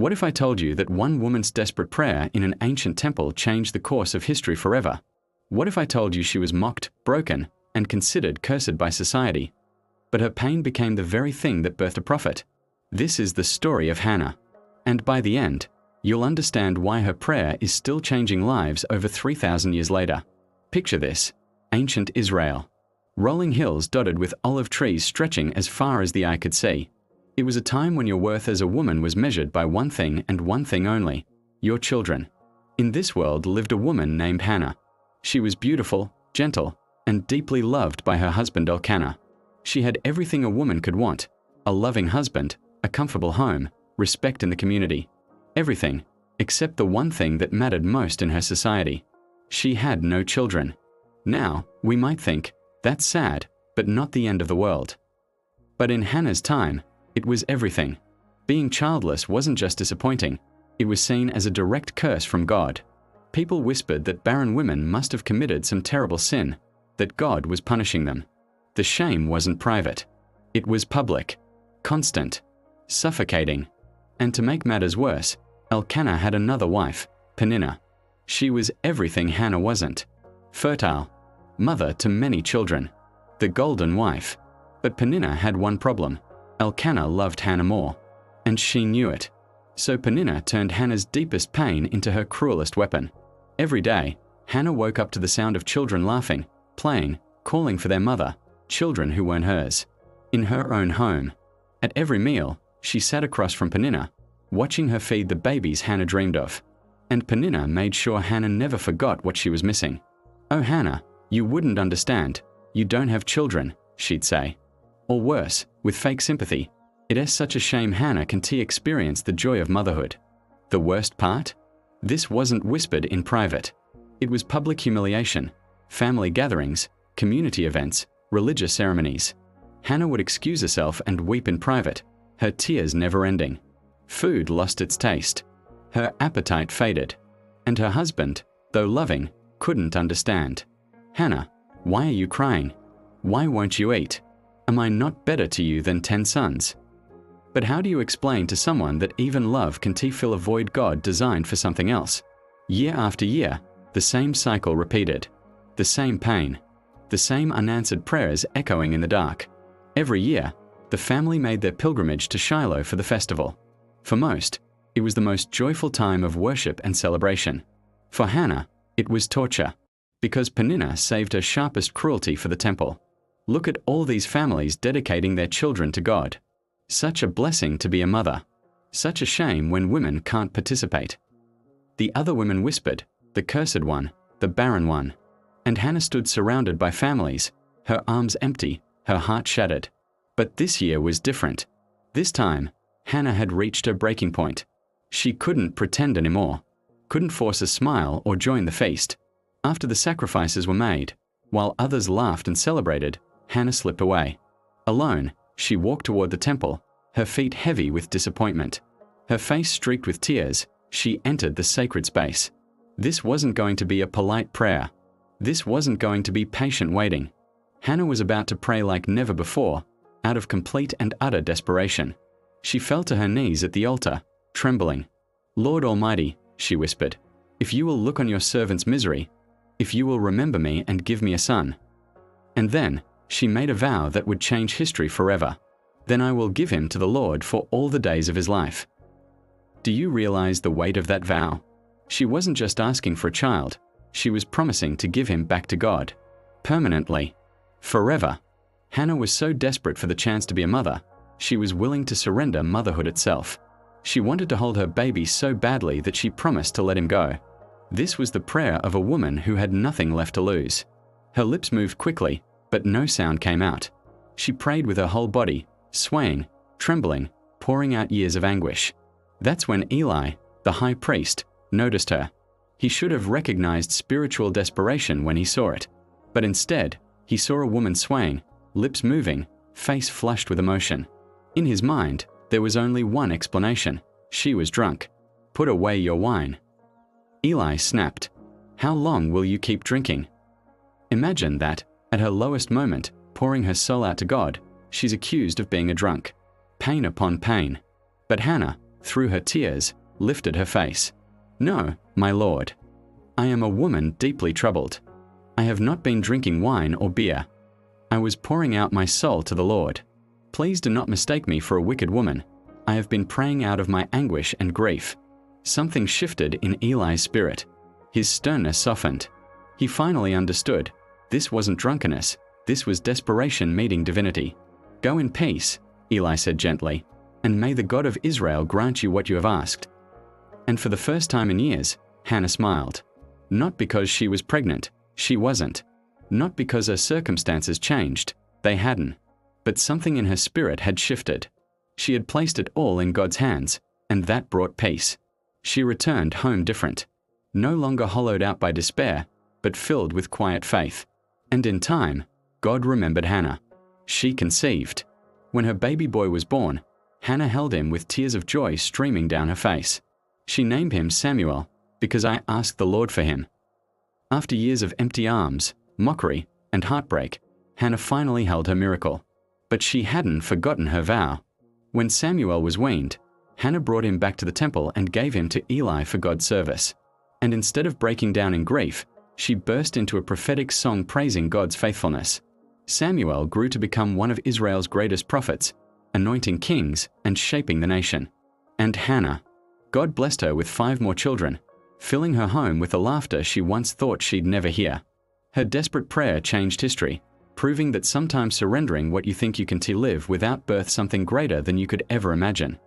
What if I told you that one woman's desperate prayer in an ancient temple changed the course of history forever? What if I told you she was mocked, broken, and considered cursed by society? But her pain became the very thing that birthed a prophet. This is the story of Hannah. And by the end, you'll understand why her prayer is still changing lives over 3,000 years later. Picture this: ancient Israel. Rolling hills dotted with olive trees stretching as far as the eye could see. It was a time when your worth as a woman was measured by one thing and one thing only: your children. In this world lived a woman named Hannah. She was beautiful, gentle, and deeply loved by her husband Elkanah. She had everything a woman could want: a loving husband, a comfortable home, respect in the community. Everything, except the one thing that mattered most in her society. She had no children. Now, we might think, that's sad, but not the end of the world. But in Hannah's time, it was everything. Being childless wasn't just disappointing, it was seen as a direct curse from God. People whispered that barren women must have committed some terrible sin, that God was punishing them. The shame wasn't private. It was public, constant, suffocating. And to make matters worse, Elkanah had another wife, Peninnah. She was everything Hannah wasn't. Fertile, mother to many children, the golden wife. But Peninnah had one problem: Elkanah loved Hannah more, and she knew it. So Peninnah turned Hannah's deepest pain into her cruelest weapon. Every day, Hannah woke up to the sound of children laughing, playing, calling for their mother, children who weren't hers. In her own home. At every meal, she sat across from Peninnah, watching her feed the babies Hannah dreamed of. And Peninnah made sure Hannah never forgot what she was missing. "Oh Hannah, you wouldn't understand. You don't have children," she'd say. Or worse, with fake sympathy, "It is such a shame Hannah can't experience the joy of motherhood." The worst part? This wasn't whispered in private. It was public humiliation, family gatherings, community events, religious ceremonies. Hannah would excuse herself and weep in private, her tears never ending. Food lost its taste. Her appetite faded. And her husband, though loving, couldn't understand. "Hannah, why are you crying? Why won't you eat? Am I not better to you than 10 sons?" But how do you explain to someone that even love can fill a void God designed for something else? Year after year, the same cycle repeated. The same pain. The same unanswered prayers echoing in the dark. Every year, the family made their pilgrimage to Shiloh for the festival. For most, it was the most joyful time of worship and celebration. For Hannah, it was torture, because Peninnah saved her sharpest cruelty for the temple. Look at all these families dedicating their children to God. Such a blessing to be a mother. Such a shame when women can't participate. The other women whispered, "The cursed one, the barren one." And Hannah stood surrounded by families, her arms empty, her heart shattered. But this year was different. This time, Hannah had reached her breaking point. She couldn't pretend anymore, couldn't force a smile or join the feast. After the sacrifices were made, while others laughed and celebrated, Hannah slipped away. Alone, she walked toward the temple, her feet heavy with disappointment. Her face streaked with tears, she entered the sacred space. This wasn't going to be a polite prayer. This wasn't going to be patient waiting. Hannah was about to pray like never before, out of complete and utter desperation. She fell to her knees at the altar, trembling. "Lord Almighty," she whispered, "if you will look on your servant's misery, if you will remember me and give me a son." And then, she made a vow that would change history forever. "Then I will give him to the Lord for all the days of his life." Do you realize the weight of that vow? She wasn't just asking for a child, she was promising to give him back to God. Permanently. Forever. Hannah was so desperate for the chance to be a mother, she was willing to surrender motherhood itself. She wanted to hold her baby so badly that she promised to let him go. This was the prayer of a woman who had nothing left to lose. Her lips moved quickly, but no sound came out. She prayed with her whole body, swaying, trembling, pouring out years of anguish. That's when Eli, the high priest, noticed her. He should have recognized spiritual desperation when he saw it. But instead, he saw a woman swaying, lips moving, face flushed with emotion. In his mind, there was only one explanation. She was drunk. "Put away your wine." Eli snapped. "How long will you keep drinking?" Imagine that, at her lowest moment, pouring her soul out to God, she's accused of being a drunk. Pain upon pain. But Hannah, through her tears, lifted her face. "No, my lord. I am a woman deeply troubled. I have not been drinking wine or beer. I was pouring out my soul to the Lord. Please do not mistake me for a wicked woman. I have been praying out of my anguish and grief." Something shifted in Eli's spirit. His sternness softened. He finally understood. This wasn't drunkenness. This was desperation meeting divinity. "Go in peace," Eli said gently, "and may the God of Israel grant you what you have asked." And for the first time in years, Hannah smiled. Not because she was pregnant. She wasn't. Not because her circumstances changed. They hadn't. But something in her spirit had shifted. She had placed it all in God's hands, and that brought peace. She returned home different. No longer hollowed out by despair, but filled with quiet faith. And in time, God remembered Hannah. She conceived. When her baby boy was born, Hannah held him with tears of joy streaming down her face. She named him Samuel, because I asked the Lord for him. After years of empty arms, mockery, and heartbreak, Hannah finally held her miracle. But she hadn't forgotten her vow. When Samuel was weaned, Hannah brought him back to the temple and gave him to Eli for God's service. And instead of breaking down in grief, she burst into a prophetic song praising God's faithfulness. Samuel grew to become one of Israel's greatest prophets, anointing kings and shaping the nation. And Hannah, God blessed her with 5 more children, filling her home with the laughter she once thought she'd never hear. Her desperate prayer changed history, proving that sometimes surrendering what you think you can to live without birth something greater than you could ever imagine.